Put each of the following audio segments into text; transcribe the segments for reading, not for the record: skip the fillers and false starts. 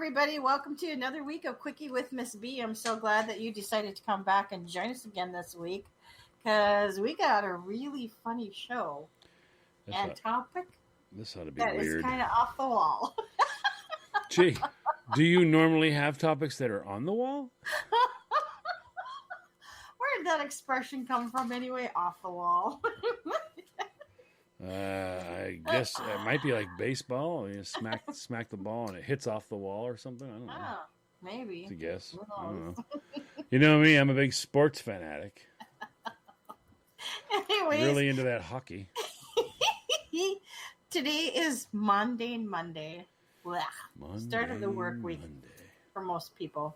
everybody. Welcome to another week of Quickie with Miss B. I'm so glad that you decided to come back and join us again this week because we got a really funny show and topic This ought to be that weird. is kind of off the wall. Gee, do you normally have topics that are on the wall? Where did that expression come from anyway? Off the wall. I guess it might be like baseball. You smack the ball and it hits off the wall or something. I don't know. Oh, maybe. It's a guess. I don't know. You know me, I'm a big sports fanatic. Anyways, Really into that hockey. today is Mundane Monday. Blech. Start of the work week for most people.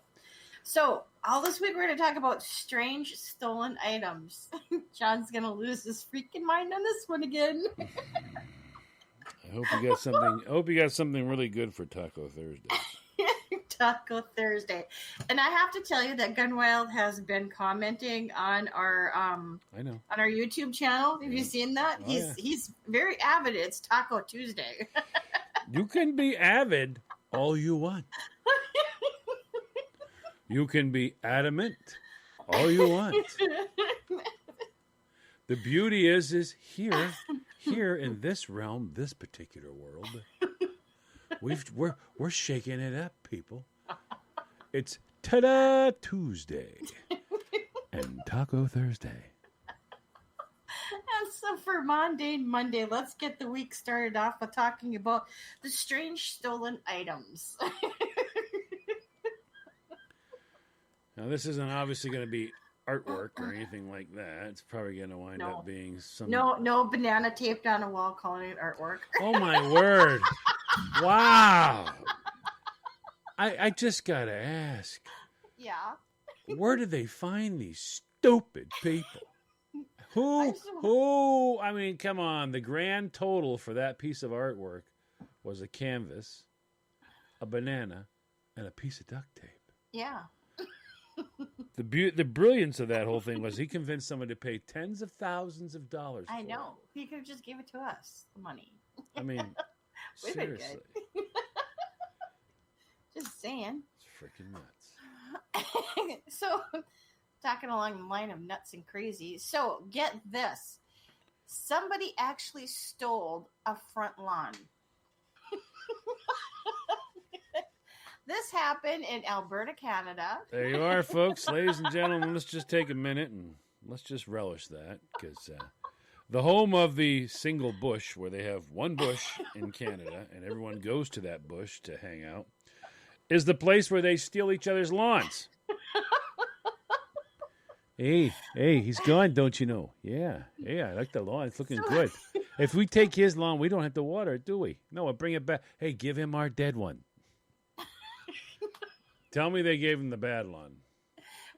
So, all this week we're going to talk about strange stolen items. John's going to lose his freaking mind on this one again. I hope you got something. I hope you got something really good for Taco Thursday. Taco Thursday. And I have to tell you that Gunwild has been commenting on our I know. on our YouTube channel. Have you seen that? He's very avid. It's Taco Tuesday. You can be avid all you want. You can be adamant all you want. The beauty is here in this realm, this particular world, we're shaking it up, people. It's Ta-da Tuesday and Taco Thursday. And so for Mundane Monday, let's get the week started off by talking about the strange stolen items. Now, this isn't obviously going to be artwork or anything like that. It's probably going to wind up being some... No banana taped on a wall calling it artwork. Oh, my word. Wow. I just got to ask. Yeah. Where did they find these stupid people? Who? I mean, come on. The grand total for that piece of artwork was a canvas, a banana, and a piece of duct tape. Yeah. The brilliance of that whole thing was he convinced someone to pay tens of thousands of dollars for I know. He could have just gave it to us, the money. I mean, seriously. Just saying. It's freaking nuts. So, talking along the line of nuts and crazy. So, get this. Somebody actually stole a front lawn. This happened in Alberta, Canada. There you are, folks. Ladies and gentlemen, let's just take a minute and let's just relish that. Because the home of the single bush, where they have one bush in Canada and everyone goes to that bush to hang out, is the place where they steal each other's lawns. Hey, he's gone, don't you know? Yeah, I like the lawn. It's looking good. If we take his lawn, we don't have to water it, do we? No, we'll bring it back. Hey, give him our dead one. Tell me they gave him the bad lawn.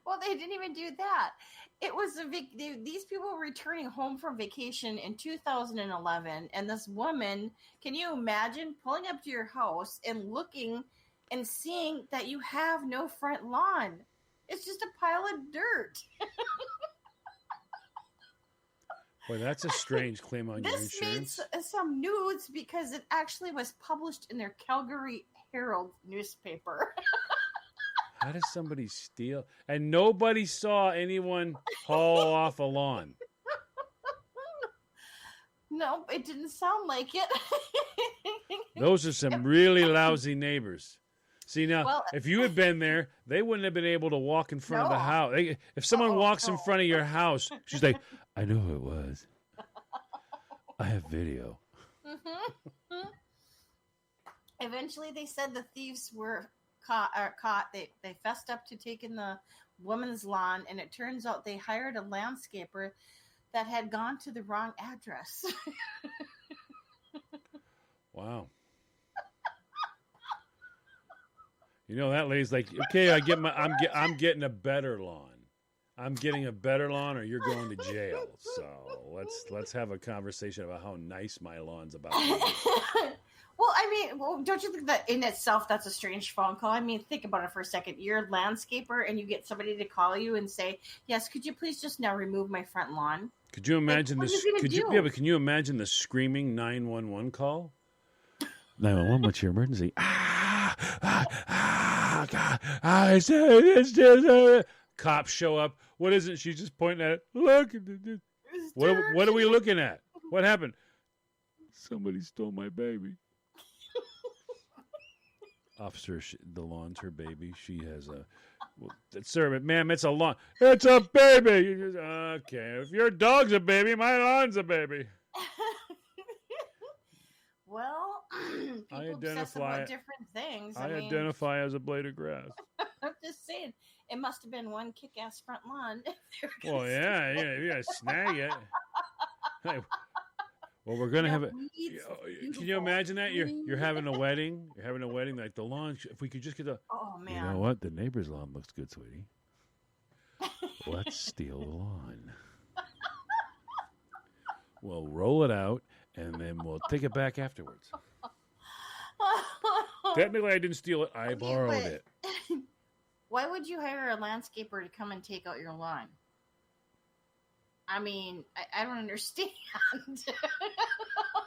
Well, they didn't even do that. It was these people were returning home from vacation in 2011, and this woman, can you imagine pulling up to your house and looking and seeing that you have no front lawn? It's just a pile of dirt. Boy, that's a strange claim on your This insurance. made some news because it actually was published in their Calgary Herald newspaper. How does somebody steal? And nobody saw anyone haul off a lawn. No, it didn't sound like it. Those are some really lousy neighbors. See, now, Well, if you had been there, they wouldn't have been able to walk in front of the house. If someone walks in front of your house, she's like, I know who it was. I have video. Mm-hmm. Eventually, they said the thieves were caught. They fessed up to taking the woman's lawn, and it turns out they hired a landscaper that had gone to the wrong address. Wow. You know, that lady's like, okay, I'm getting a better lawn. I'm getting a better lawn, or you're going to jail. So let's have a conversation about how nice my lawn's about to be. Well, I mean, don't you think that in itself that's a strange phone call? I mean, think about it for a second. You're a landscaper, and you get somebody to call you and say, "Yes, could you please just now remove my front lawn?" Could you imagine this? but can you imagine the screaming 911 call? 911, what's your emergency? God, I said it's just cops show up. What is it? She's just pointing at it. Look. What are we looking at? What happened? Somebody stole my baby. Officer, the lawn's her baby. She has a... Well, sir, ma'am, it's a lawn. It's a baby. Okay, if your dog's a baby, my lawn's a baby. Well, people obsess about different things. I identify as a blade of grass. I'm just saying, it must have been one kick-ass front lawn. Well, yeah, you gotta snag it. Hey, well, we're gonna have it. Can you imagine that? You're having a wedding. You're having a wedding like the lawn. If we could just get the. Oh man! You know what? The neighbor's lawn looks good, sweetie. Let's steal the lawn. We'll roll it out, and then we'll take it back afterwards. Technically, I didn't steal it. I borrowed it. Why would you hire a landscaper to come and take out your lawn? I mean, I don't understand.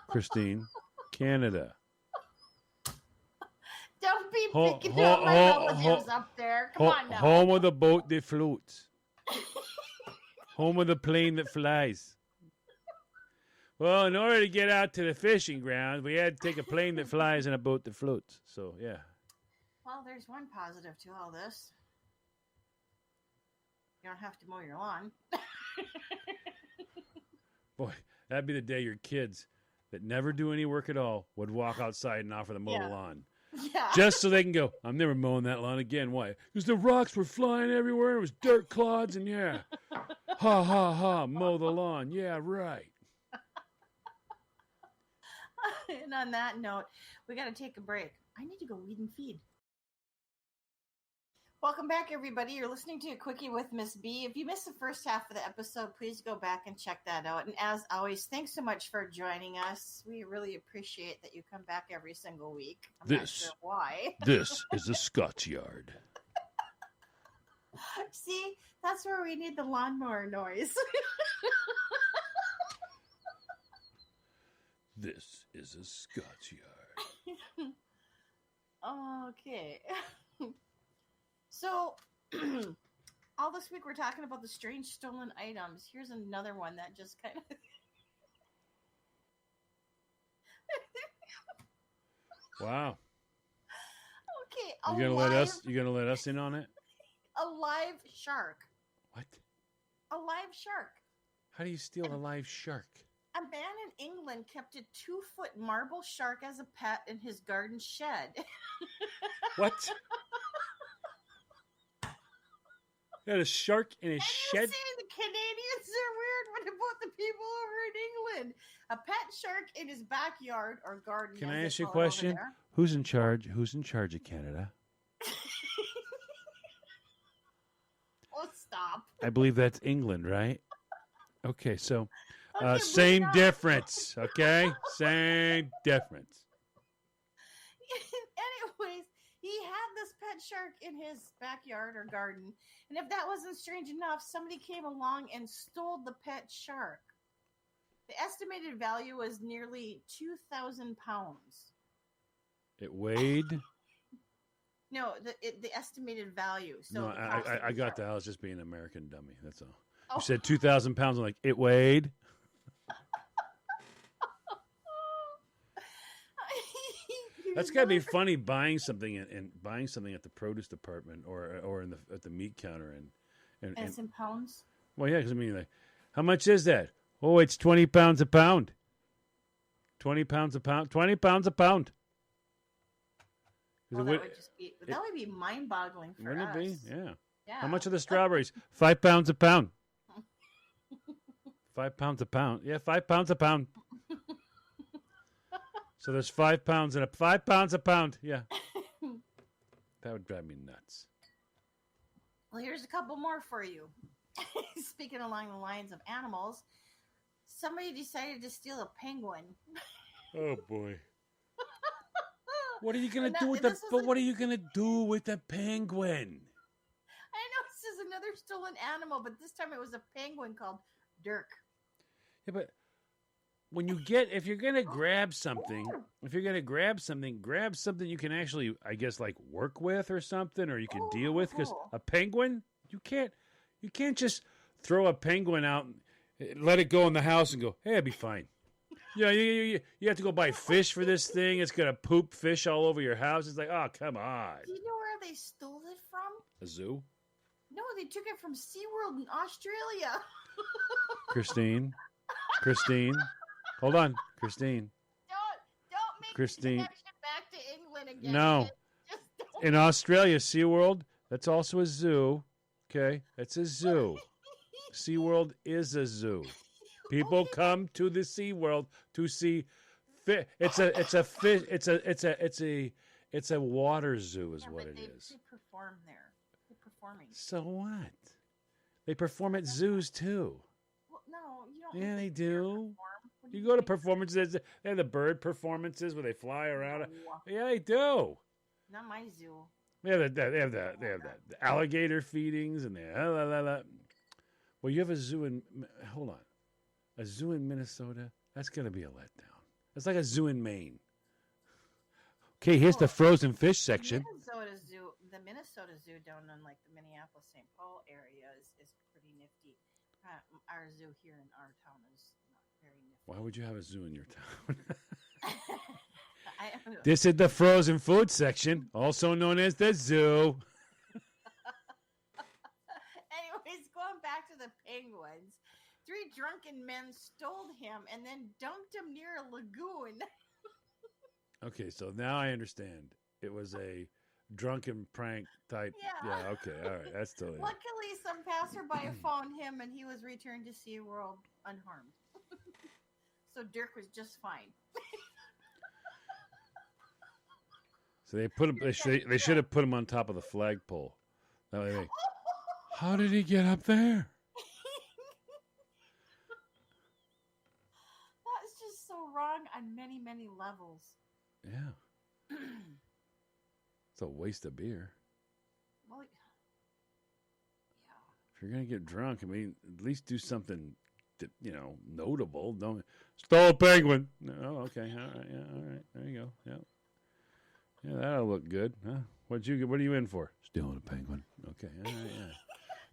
Christine, Canada. Don't be picking up my relatives up there. Come on now. Home of the boat that floats. Home of the plane that flies. Well, in order to get out to the fishing ground, we had to take a plane that flies and a boat that floats. So, yeah. Well, there's one positive to all this. You don't have to mow your lawn. Boy, that'd be the day your kids that never do any work at all would walk outside and offer to mow the lawn. Yeah. Just so they can go, I'm never mowing that lawn again. Why? Because the rocks were flying everywhere. It was dirt clods and ha, ha, ha, mow the lawn. Yeah, right. And on that note, we got to take a break. I need to go weed and feed. Welcome back, everybody. You're listening to a Quickie with Miss B. If you missed the first half of the episode, please go back and check that out. And as always, thanks so much for joining us. We really appreciate that you come back every single week. I'm not sure why. This is a Scott's yard. See, that's where we need the lawnmower noise. This is a Scott's yard. Okay. So, all this week we're talking about the strange stolen items. Here's another one that just kind of... Wow. Okay, you gonna let us in on it? A live shark. What? A live shark. How do you steal a live shark? A man in England kept a 2-foot marble shark as a pet in his garden shed. What? Got a shark in his shed? The Canadians are weird. What about the people over in England? A pet shark in his backyard or garden. Can I ask you a question? Who's in charge? Who's in charge of Canada? Oh, stop. I believe that's England, right? Okay, so same difference, okay? Same difference. Anyways, he had this pet shark in his backyard or garden. And if that wasn't strange enough, somebody came along and stole the pet shark. The estimated value was nearly 2,000 pounds. It weighed? No, the estimated value. So no, I got that. I was just being an American dummy. That's all. Oh. You said 2,000 pounds. I'm like, it weighed? That's got to be funny buying something and buying something at the produce department or at the meat counter and it's in pounds. Well, yeah, because I mean, like, how much is that? Oh, it's 20 pounds a pound. 20 pounds a pound. 20 pounds a pound. Well, that would be mind-boggling for us. Wouldn't it be? Yeah. Yeah. How much are the strawberries? 5 pounds a pound. 5 pounds a pound. Yeah, 5 pounds a pound. So there's 5 pounds and 5 pounds a pound. Yeah. That would drive me nuts. Well, here's a couple more for you. Speaking along the lines of animals, somebody decided to steal a penguin. Oh boy. What are you gonna do with what are you gonna do with the penguin? I know this is another stolen animal, but this time it was a penguin called Dirk. Yeah, but if you're gonna grab something, grab something you can actually, I guess, like work with or something, or you can deal with. Because a penguin, you can't just throw a penguin out, and let it go in the house, and go, hey, I'll be fine. Yeah, you have to go buy fish for this thing. It's gonna poop fish all over your house. It's like, oh, come on. Do you know where they stole it from? A zoo? No, they took it from SeaWorld in Australia. Christine, hold on, Christine. Don't make Christine. the connection back to England again. No. Just don't. In Australia, SeaWorld, that's also a zoo. Okay, it's a zoo. SeaWorld is a zoo. People come to the SeaWorld to see fish. It's a water zoo is what it is. They perform there. They're performing. So what? They perform at zoos too. Well, no, you don't. Yeah, they do. You You go to performances. They have the bird performances where they fly around. No. Yeah, they do. Not my zoo. They have the alligator feedings and Well, you have a zoo in. Hold on. A zoo in Minnesota? That's going to be a letdown. It's like a zoo in Maine. Okay, here's the frozen fish section. The Minnesota Zoo down in like the Minneapolis, St. Paul area is pretty nifty. Our zoo here in our town is not very nifty. Why would you have a zoo in your town? I don't know. This is the frozen food section, also known as the zoo. Anyways, going back to the penguins. 3 drunken men stole him and then dumped him near a lagoon. Okay, so now I understand. It was a drunken prank type. Yeah, okay, all right. That's totally. Luckily, some passerby found him and he was returned to SeaWorld unharmed. So Dirk was just fine. So they put him. They should have put him on top of the flagpole. That way how did he get up there? That's just so wrong on many, many levels. Yeah. It's a waste of beer. Well, yeah. If you're gonna get drunk, I mean, at least do something that, notable. Don't stole a penguin. No, okay, all right, yeah, all right. There you go. Yeah, yeah, that'll look good, huh? What are you in for? Stealing a penguin. Okay, all right, yeah.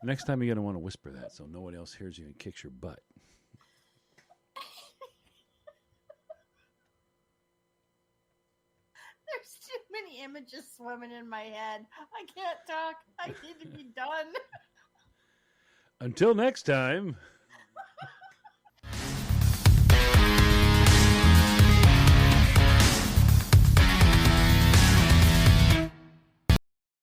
Next time you're gonna want to whisper that so no one else hears you and kicks your butt. There's too many images swimming in my head. I can't talk. I need to be done. Until next time.